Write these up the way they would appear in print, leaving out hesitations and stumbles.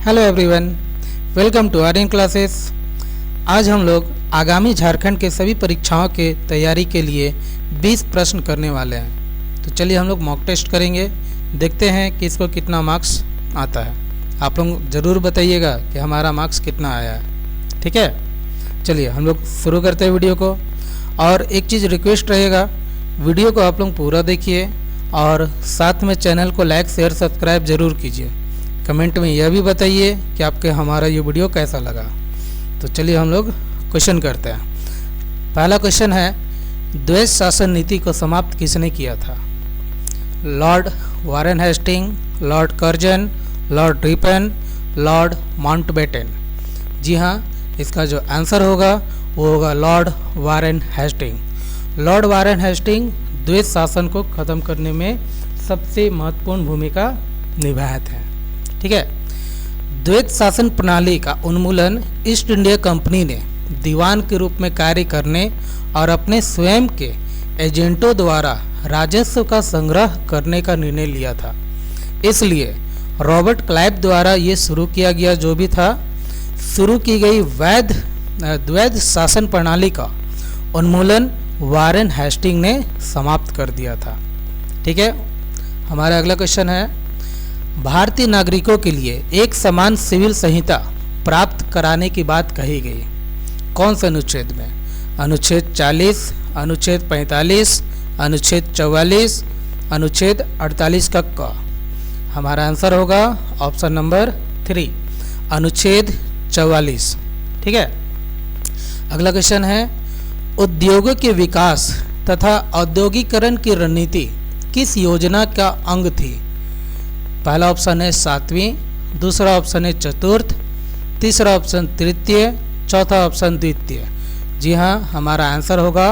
Hello everyone, welcome to Aryan classes. आज हम लोग आगामी झारखंड के सभी परीक्षाओं के तैयारी के लिए 20 प्रश्न करने वाले हैं। तो चलिए हम लोग मॉक टेस्ट करेंगे, देखते हैं कि इसको कितना मार्क्स आता है। आप लोग ज़रूर बताइएगा कि हमारा मार्क्स कितना आया है, ठीक है। चलिए हम लोग शुरू करते हैं वीडियो को। और एक चीज़ रिक्वेस्ट रहेगा, वीडियो को आप लोग पूरा देखिए और साथ में चैनल को लाइक शेयर सब्सक्राइब ज़रूर कीजिए। कमेंट में यह भी बताइए कि आपके हमारा ये वीडियो कैसा लगा। तो चलिए हम लोग क्वेश्चन करते हैं। पहला क्वेश्चन है, द्वैध शासन नीति को समाप्त किसने किया था? Lord Warren Hasting, Lord Curzon, Lord Ripon, Lord Mountbatten. जी हाँ, इसका जो आंसर होगा वो होगा Lord Warren Hasting. Lord Warren Hasting द्वैध शासन को ख़त्म करने में सबसे महत्वपूर्ण भूमिका निभाए थे, ठीक है। द्वैध शासन प्रणाली का उन्मूलन ईस्ट इंडिया कंपनी ने दीवान के रूप में कार्य करने और अपने स्वयं के एजेंटों द्वारा राजस्व का संग्रह करने का निर्णय लिया था। इसलिए रॉबर्ट क्लाइव द्वारा ये शुरू किया गया जो भी था, शुरू की गई द्वैध शासन प्रणाली का उन्मूलन वारेन हेस्टिंग ने समाप्त कर दिया था, ठीक है। हमारा अगला क्वेश्चन है, भारतीय नागरिकों के लिए एक समान सिविल संहिता प्राप्त कराने की बात कही गई। कौन से अनुच्छेद में? अनुच्छेद 40, अनुच्छेद 45, अनुच्छेद 44, अनुच्छेद 48 का क। हमारा आंसर होगा ऑप्शन नंबर 3, अनुच्छेद 44, ठीक है। अगला क्वेश्चन है, उद्योगों के विकास तथा औद्योगिकरण की रणनीति किस योजना का अंग थी? पहला ऑप्शन है 7वीं, दूसरा ऑप्शन है चतुर्थ, तीसरा ऑप्शन तृतीय, चौथा ऑप्शन द्वितीय। जी हाँ, हमारा आंसर होगा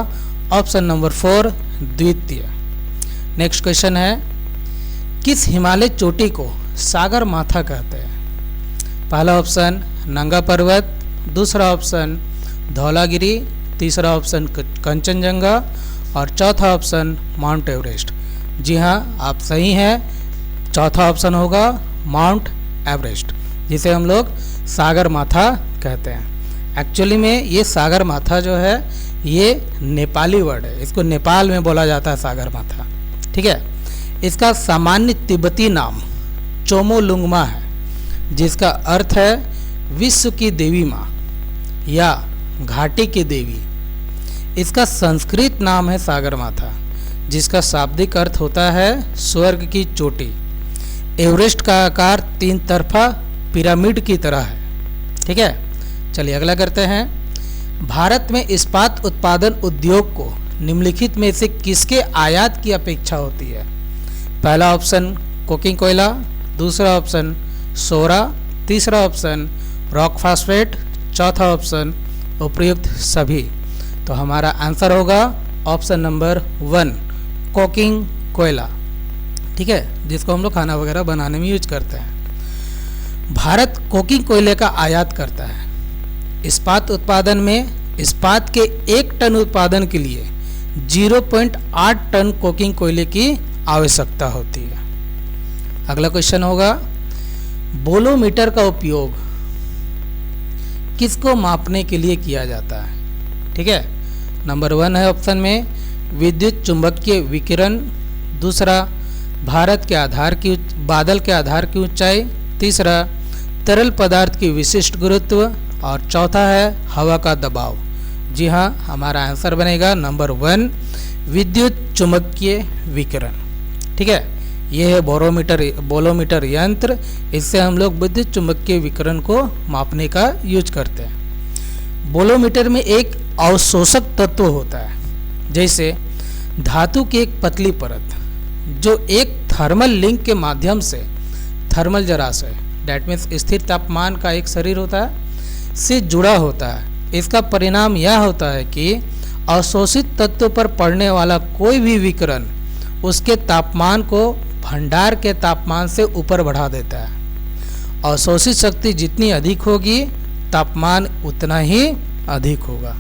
ऑप्शन नंबर 4, द्वितीय। नेक्स्ट क्वेश्चन है, किस हिमालय चोटी को सागर माथा कहते हैं? पहला ऑप्शन नंगा पर्वत, दूसरा ऑप्शन धौलागिरी, तीसरा ऑप्शन कंचनजंगा और चौथा ऑप्शन माउंट एवरेस्ट। जी हाँ, आप सही हैं। चौथा ऑप्शन होगा माउंट एवरेस्ट, जिसे हम लोग सागर माथा कहते हैं। एक्चुअली में ये सागर माथा जो है ये नेपाली वर्ड है, इसको नेपाल में बोला जाता है सागर माथा, ठीक है। इसका सामान्य तिब्बती नाम चोमोलुंगमा है, जिसका अर्थ है विश्व की देवी माँ या घाटी की देवी। इसका संस्कृत नाम है सागर माथा, जिसका शाब्दिक अर्थ होता है स्वर्ग की चोटी। एवरेस्ट का आकार 3 तरफा पिरामिड की तरह है, ठीक है। चलिए अगला करते हैं, भारत में इस्पात उत्पादन उद्योग को निम्नलिखित में से किसके आयात की अपेक्षा होती है? पहला ऑप्शन कोकिंग कोयला, दूसरा ऑप्शन सोरा, तीसरा ऑप्शन रॉक फास्फेट, चौथा ऑप्शन उपयुक्त सभी। तो हमारा आंसर होगा ऑप्शन नंबर 1, कोकिंग कोयला, ठीक है, जिसको हम लोग खाना वगैरह बनाने में यूज करते हैं। भारत कोकिंग कोयले का आयात करता है। इस्पात उत्पादन में इस्पात के 1 टन उत्पादन के लिए 0.8 टन कोकिंग कोयले की आवश्यकता होती है। अगला क्वेश्चन होगा, बोलोमीटर का उपयोग किसको मापने के लिए किया जाता है? ठीक है, नंबर 1 है ऑप्शन में विद्युत चुंबकीय विकिरण, दूसरा बादल के आधार की ऊंचाई, तीसरा तरल पदार्थ की विशिष्ट गुरुत्व और चौथा है हवा का दबाव। जी हाँ, हमारा आंसर बनेगा नंबर 1, विद्युत चुंबकीय विकिरण, ठीक है। यह है बोलोमीटर यंत्र, इससे हम लोग विद्युत चुंबकीय विकिरण को मापने का यूज करते हैं। बोलोमीटर में एक अवशोषक तत्व होता है, जैसे धातु की एक पतली परत जो एक थर्मल लिंक के माध्यम से थर्मल जलाशय डैट मीन्स स्थिर तापमान का एक शरीर होता है से जुड़ा होता है। इसका परिणाम यह होता है कि अवशोषित तत्व पर पड़ने वाला कोई भी विकिरण उसके तापमान को भंडार के तापमान से ऊपर बढ़ा देता है। अवशोषित शक्ति जितनी अधिक होगी तापमान उतना ही अधिक होगा।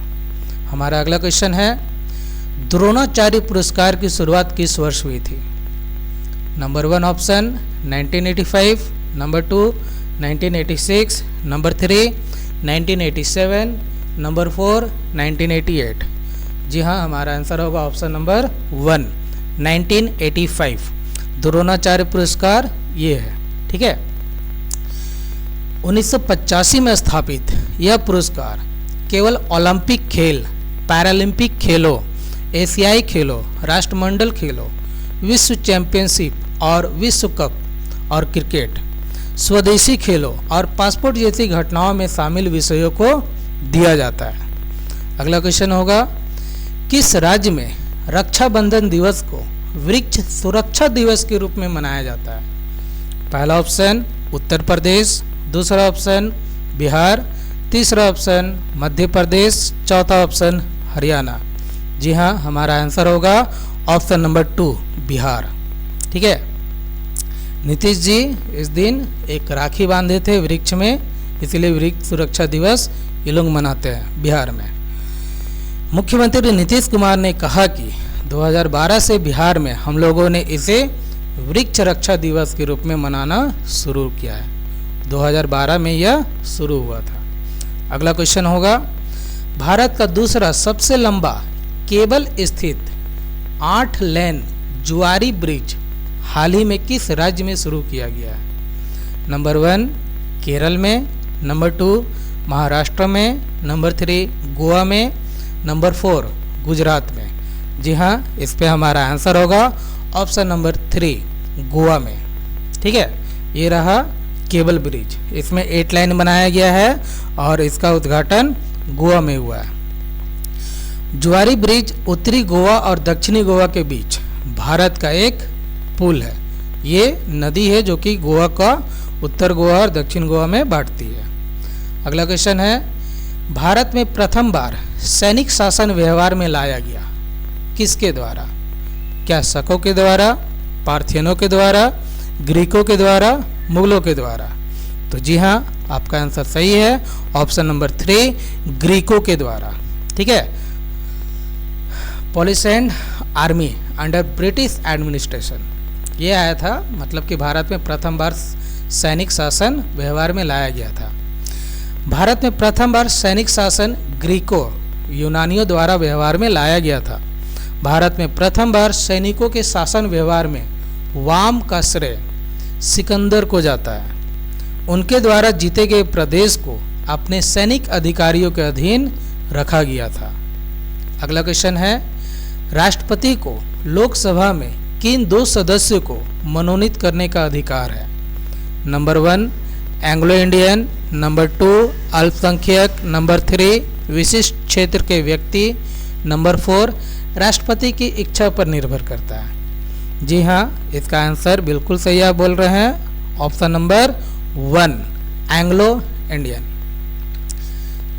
हमारा अगला क्वेश्चन है, द्रोणाचार्य पुरस्कार की शुरुआत किस वर्ष हुई थी? Number 1 option 1985, number 2 1986, number 3 1987, number 4 1988। जी हाँ, हमारा आंसर होगा ऑप्शन नंबर 1 1985। द्रोणाचार्य पुरस्कार ये है। ठीक है। 1985 में स्थापित यह पुरस्कार केवल ओलंपिक खेल, पैरालंपिक खेलों, एशियाई खेलों, राष्ट्रमंडल खेलों, विश्व चैंपियनशिप और विश्व कप और क्रिकेट, स्वदेशी खेलों और पासपोर्ट जैसी घटनाओं में शामिल विषयों को दिया जाता है। अगला क्वेश्चन होगा, किस राज्य में रक्षाबंधन दिवस को वृक्ष सुरक्षा दिवस के रूप में मनाया जाता है? पहला ऑप्शन उत्तर प्रदेश, दूसरा ऑप्शन बिहार, तीसरा ऑप्शन मध्य प्रदेश, चौथा ऑप्शन हरियाणा। जी हाँ, हमारा आंसर होगा ऑप्शन नंबर 2 बिहार। ठीक है। नीतीश जी इस दिन एक राखी बांधे थे वृक्ष में, इसलिए वृक्ष सुरक्षा दिवस ये लोग मनाते हैं बिहार में। मुख्यमंत्री नीतीश कुमार ने कहा कि 2012 से बिहार में हम लोगों ने इसे वृक्ष रक्षा दिवस के रूप में मनाना शुरू किया है। 2012 में यह शुरू हुआ था। अगला क्वेश्चन होगा, भारत का दूसरा सबसे लंबा केबल स्थित 8 लेन जुआरी ब्रिज हाल ही में किस राज्य में शुरू किया गया है? नंबर 1 केरल में, नंबर 2 महाराष्ट्र में, नंबर 3 गोवा में, नंबर 4 गुजरात में। जी हाँ, इस पे हमारा आंसर होगा ऑप्शन नंबर 3 गोवा में। ठीक है। ये रहा केबल ब्रिज, इसमें 8 लाइन बनाया गया है और इसका उद्घाटन गोवा में हुआ है। जुआरी ब्रिज उत्तरी गोवा और दक्षिणी गोवा के बीच भारत का एक पुल है। ये नदी है जो कि गोवा का उत्तर गोवा और दक्षिण गोवा में बांटती है। अगला क्वेश्चन है, भारत में प्रथम बार सैनिक शासन व्यवहार में लाया गया किसके द्वारा? क्या शकों के द्वारा, पार्थियनों के द्वारा, ग्रीकों के द्वारा, मुगलों के द्वारा? तो जी हाँ, आपका आंसर सही है, ऑप्शन नंबर 3 ग्रीकों के द्वारा। ठीक है। Police and army under British administration ये आया था, मतलब कि भारत में प्रथम बार सैनिक शासन व्यवहार में लाया गया था। भारत में प्रथम बार सैनिक शासन ग्रीकों यूनानियों द्वारा व्यवहार में लाया गया था। भारत में प्रथम बार सैनिकों के शासन व्यवहार में वाम का श्रेय सिकंदर को जाता है। उनके द्वारा जीते गए प्रदेश को अपने सैनिक अधिकारियों के अधीन रखा गया था। अगला क्वेश्चन है, राष्ट्रपति को लोकसभा में किन 2 सदस्यों को मनोनीत करने का अधिकार है? नंबर 1 एंग्लो इंडियन, नंबर 2 अल्पसंख्यक, नंबर 3 विशिष्ट क्षेत्र के व्यक्ति, नंबर 4 राष्ट्रपति की इच्छा पर निर्भर करता है। जी हाँ, इसका आंसर बिल्कुल सही आप बोल रहे हैं, ऑप्शन नंबर 1 एंग्लो इंडियन।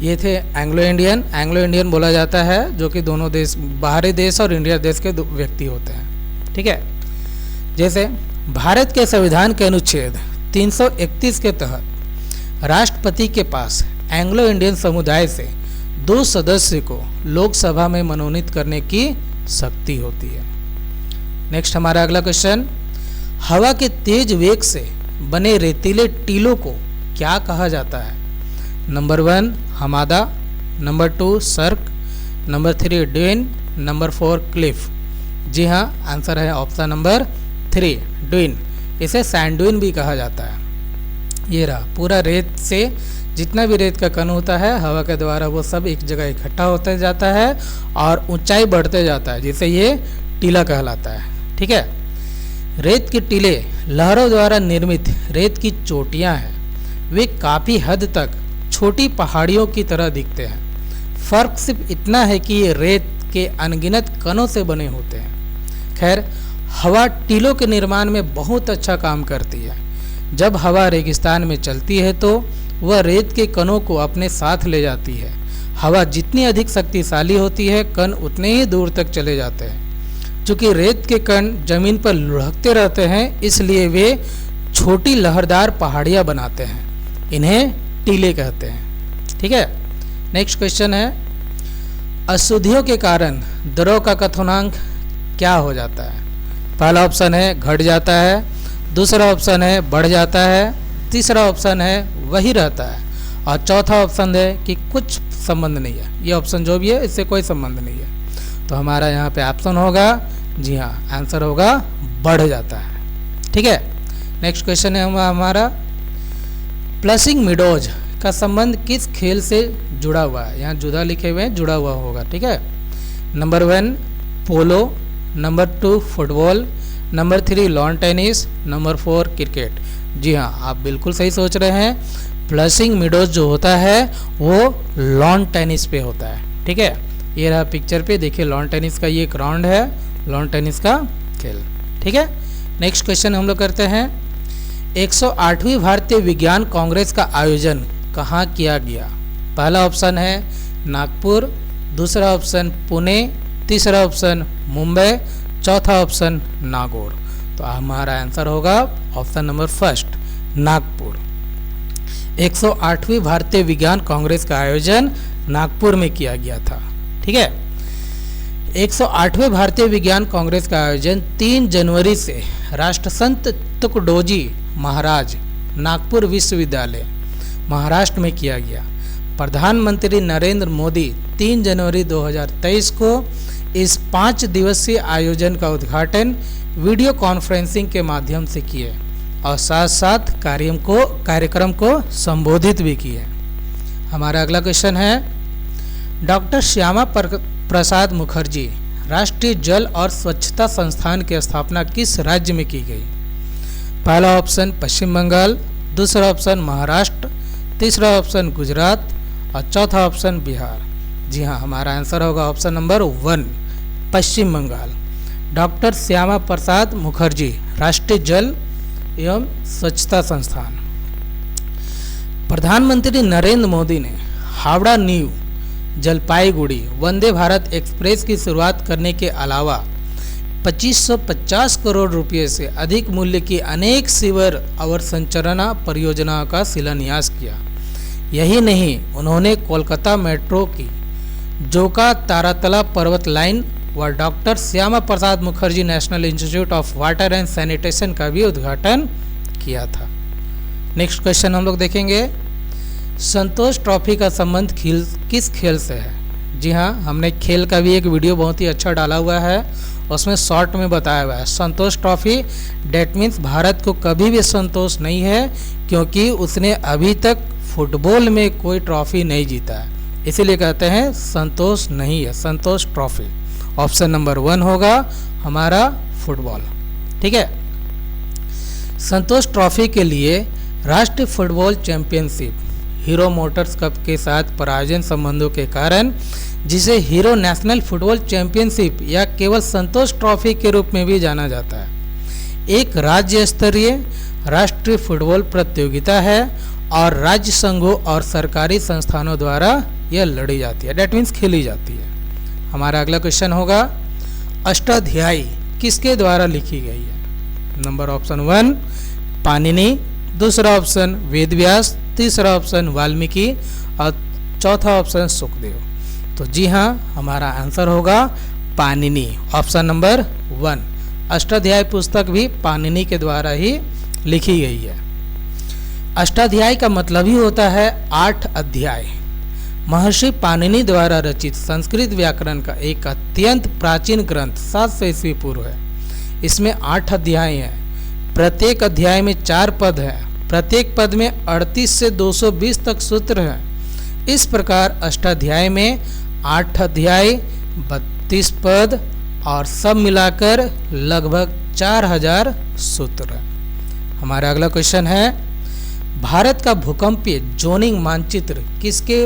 ये थे एंग्लो इंडियन। एंग्लो इंडियन बोला जाता है जो कि दोनों देश, बाहरी देश और इंडिया देश के व्यक्ति होते हैं। ठीक है। जैसे भारत के संविधान के अनुच्छेद 331 के तहत राष्ट्रपति के पास एंग्लो इंडियन समुदाय से 2 सदस्य को लोकसभा में मनोनीत करने की शक्ति होती है। नेक्स्ट हमारा अगला क्वेश्चन, हवा के तेज वेग से बने रेतीले टीलों को क्या कहा जाता है? नंबर 1 हमादा, नंबर 2 सर्क, नंबर 3 ड्यून, नंबर 4 क्लिफ। जी हाँ, आंसर है ऑप्शन नंबर 3 ड्यून। इसे सैंड ड्यून भी कहा जाता है। ये रहा, पूरा रेत से जितना भी रेत का कण होता है हवा के द्वारा वो सब एक जगह इकट्ठा होते जाता है और ऊंचाई बढ़ते जाता है, जिसे ये टीला कहलाता है। ठीक है। रेत के टीले लहरों द्वारा निर्मित रेत की चोटियां हैं। वे काफ़ी हद तक छोटी पहाड़ियों की तरह दिखते हैं। फर्क सिर्फ इतना है कि ये रेत के अनगिनत कणों से बने होते हैं। खैर, हवा टीलों के निर्माण में बहुत अच्छा काम करती है। जब हवा रेगिस्तान में चलती है तो वह रेत के कणों को अपने साथ ले जाती है। हवा जितनी अधिक शक्तिशाली होती है, कण उतने ही दूर तक चले जाते हैं। चूँकि रेत के कण जमीन पर लुढ़कते रहते हैं, इसलिए वे छोटी लहरदार पहाड़ियाँ बनाते हैं। इन्हें टीले कहते हैं। ठीक है। नेक्स्ट क्वेश्चन है, अशुद्धियों के कारण द्रव का क्वथनांक क्या हो जाता है? पहला ऑप्शन है घट जाता है, दूसरा ऑप्शन है बढ़ जाता है, तीसरा ऑप्शन है वही रहता है, और चौथा ऑप्शन है कि कुछ संबंध नहीं है। ये ऑप्शन जो भी है इससे कोई संबंध नहीं है। तो हमारा यहाँ पे ऑप्शन होगा, जी हाँ, आंसर होगा बढ़ जाता है। ठीक है, नेक्स्ट क्वेश्चन है हमारा, प्लसिंग मिडोज का संबंध किस खेल से जुड़ा हुआ है? यहाँ जुदा लिखे हुए हैं, जुड़ा हुआ होगा। ठीक है, number 1 polo, number 2 football, number 3 lawn tennis, number 4 cricket. जी हाँ, आप बिल्कुल सही सोच रहे हैं। प्लसिंग मिडोज जो होता है वो लॉन टेनिस पे होता है। ठीक है, ये रहा पिक्चर पे, देखिए लॉन टेनिस का ये ग्राउंड है, लॉन टेनिस का खेल। ठीक है, नेक्स्ट क्वेश्चन हम लोग करते हैं, 108वीं भारतीय विज्ञान कांग्रेस का आयोजन कहाँ किया गया? पहला ऑप्शन है नागपुर, दूसरा ऑप्शन पुणे, तीसरा ऑप्शन मुंबई, चौथा ऑप्शन नागौर। तो हमारा आंसर होगा ऑप्शन नंबर फर्स्ट, नागपुर। 108वीं भारतीय विज्ञान कांग्रेस का आयोजन नागपुर में किया गया था। ठीक है, 108वें भारतीय विज्ञान कांग्रेस का आयोजन 3 जनवरी से राष्ट्रसंत तुकडोजी महाराज नागपुर विश्वविद्यालय महाराष्ट्र में किया गया। प्रधानमंत्री नरेंद्र मोदी 3 जनवरी 2023 को इस 5 दिवसीय आयोजन का उद्घाटन वीडियो कॉन्फ्रेंसिंग के माध्यम से किए और साथ साथ कार्यक्रम को संबोधित भी किए। हमारा अगला क्वेश्चन है, डॉक्टर श्यामा प्रसाद मुखर्जी राष्ट्रीय जल और स्वच्छता संस्थान की स्थापना किस राज्य में की गई? पहला ऑप्शन पश्चिम बंगाल, दूसरा ऑप्शन महाराष्ट्र, तीसरा ऑप्शन गुजरात और चौथा ऑप्शन बिहार। जी हाँ, हमारा आंसर होगा ऑप्शन नंबर 1, पश्चिम बंगाल। डॉक्टर श्यामा प्रसाद मुखर्जी राष्ट्रीय जल एवं स्वच्छता संस्थान। प्रधानमंत्री नरेंद्र मोदी ने हावड़ा न्यू जलपाईगुड़ी वंदे भारत एक्सप्रेस की शुरुआत करने के अलावा 2550 करोड़ रुपए से अधिक मूल्य की अनेक सीवर अवसंरचना परियोजनाओं का शिलान्यास किया। यही नहीं, उन्होंने कोलकाता मेट्रो की जोका तारातला पर्वत लाइन व doctor Shyama Prasad Mukherjee national institute of water and sanitation का भी उद्घाटन किया था। नेक्स्ट क्वेश्चन हम लोग देखेंगे, संतोष ट्रॉफी का संबंध किस खेल से है? जी हाँ, हमने खेल का भी एक वीडियो बहुत ही अच्छा डाला हुआ है, उसमें शॉर्ट में बताया हुआ है। संतोष ट्रॉफी डेट मीन्स भारत को कभी भी संतोष नहीं है, क्योंकि उसने अभी तक फुटबॉल में कोई ट्रॉफी नहीं जीता है, इसीलिए कहते हैं संतोष नहीं है, संतोष ट्रॉफी। ऑप्शन नंबर 1 होगा हमारा फुटबॉल। ठीक है, संतोष ट्रॉफी के लिए राष्ट्रीय football championship hero Motors cup के साथ पराजय संबंधों के कारण, जिसे हीरो नेशनल फुटबॉल चैंपियनशिप या केवल संतोष ट्रॉफी के रूप में भी जाना जाता है, एक राज्य स्तरीय राष्ट्रीय फुटबॉल प्रतियोगिता है और राज्य संघों और सरकारी संस्थानों द्वारा यह लड़ी जाती है, डेट मीन्स खेली जाती है। हमारा अगला क्वेश्चन होगा, अष्टाध्यायी किसके द्वारा लिखी गई है? नंबर ऑप्शन 1 पाणिनि, दूसरा ऑप्शन वेदव्यास, तीसरा ऑप्शन वाल्मीकि और चौथा ऑप्शन सुखदेव। तो जी हाँ, हमारा आंसर होगा पाणिनि, ऑप्शन नंबर 1। अष्टाध्यायी पुस्तक भी पाणिनि के द्वारा ही लिखी गई है। अष्टाध्यायी का मतलब ही होता है 8 अध्याय। महर्षि पाणिनि द्वारा रचित संस्कृत व्याकरण का एक अत्यंत प्राचीन ग्रंथ 700 ईस्वी पूर्व है। इसमें 8 अध्याय हैं, प्रत्येक अध्याय में 4 पद हैं, प्रत्येक पद में 38 से 220 तक सूत्र हैं। इस प्रकार अष्टाध्याय में 8 अध्याय, 32 पद और सब मिलाकर लगभग 4000 सूत्र हैं। हमारा अगला क्वेश्चन है, भारत का भूकंपीय जोनिंग मानचित्र किसके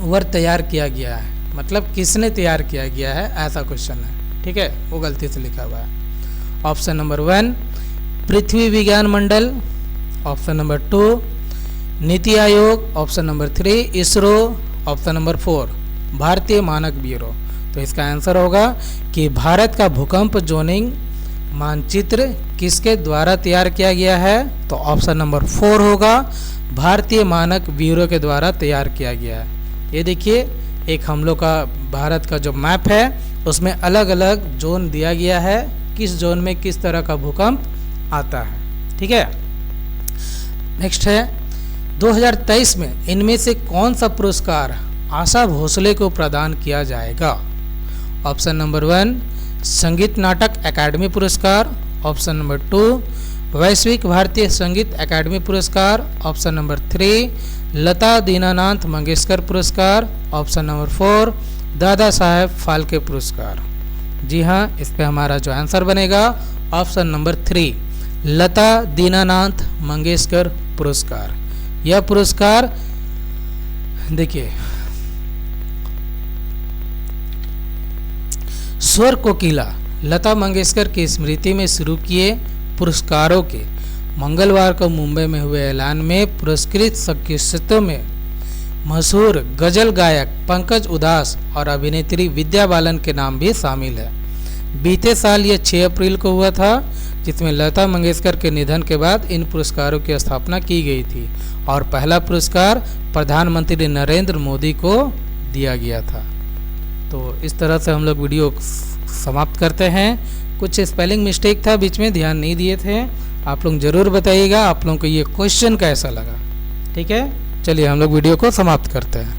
वर तैयार किया गया है? मतलब किसने तैयार किया गया है, ऐसा क्वेश्चन है। ठीक है, वो गलती से लिखा हुआ है। ऑप्शन नंबर 1 पृथ्वी विज्ञान मंडल, option number 2 NITI Aayog, option number 3 ISRO, option number 4 भारतीय मानक ब्यूरो। तो इसका आंसर होगा कि भारत का भूकंप जोनिंग मानचित्र किसके द्वारा तैयार किया गया है? तो ऑप्शन नंबर 4 होगा, भारतीय मानक ब्यूरो के द्वारा तैयार किया गया है। ये देखिए, एक हम लोग का भारत का जो मैप है उसमें अलग अलग जोन दिया गया है, किस जोन में किस तरह का भूकंप आता है। ठीक है, नेक्स्ट है 2023 में इनमें से कौन सा पुरस्कार आशा भोसले को प्रदान किया जाएगा? ऑप्शन नंबर 1 संगीत नाटक अकादमी पुरस्कार, ऑप्शन नंबर 2 वैश्विक भारतीय संगीत अकादमी पुरस्कार, ऑप्शन नंबर 3 लता दीनानाथ मंगेशकर पुरस्कार, ऑप्शन नंबर 4 दादा साहेब फाल्के पुरस्कार। जी हाँ, इस पे हमारा जो आंसर बनेगा ऑप्शन नंबर 3 लता दीनानाथ मंगेशकर पुरस्कार। यह पुरस्कार देखिए स्वर कोकिला लता मंगेशकर की स्मृति में शुरू किए पुरस्कारों के मंगलवार को मुंबई में हुए ऐलान में पुरस्कृत शख्सियतों में मशहूर गजल गायक पंकज उधास और अभिनेत्री विद्या बालन के नाम भी शामिल है। बीते साल यह 6 अप्रैल को हुआ था, जिसमें लता मंगेशकर के निधन के बाद इन पुरस्कारों की स्थापना की गई थी और पहला पुरस्कार प्रधानमंत्री नरेंद्र मोदी को दिया गया था। तो इस तरह से हम लोग वीडियो समाप्त करते हैं। कुछ स्पेलिंग मिस्टेक था, बीच में ध्यान नहीं दिए थे। आप लोग ज़रूर बताइएगा आप लोगों को ये क्वेश्चन कैसा लगा। ठीक है, चलिए हम लोग वीडियो को समाप्त करते हैं।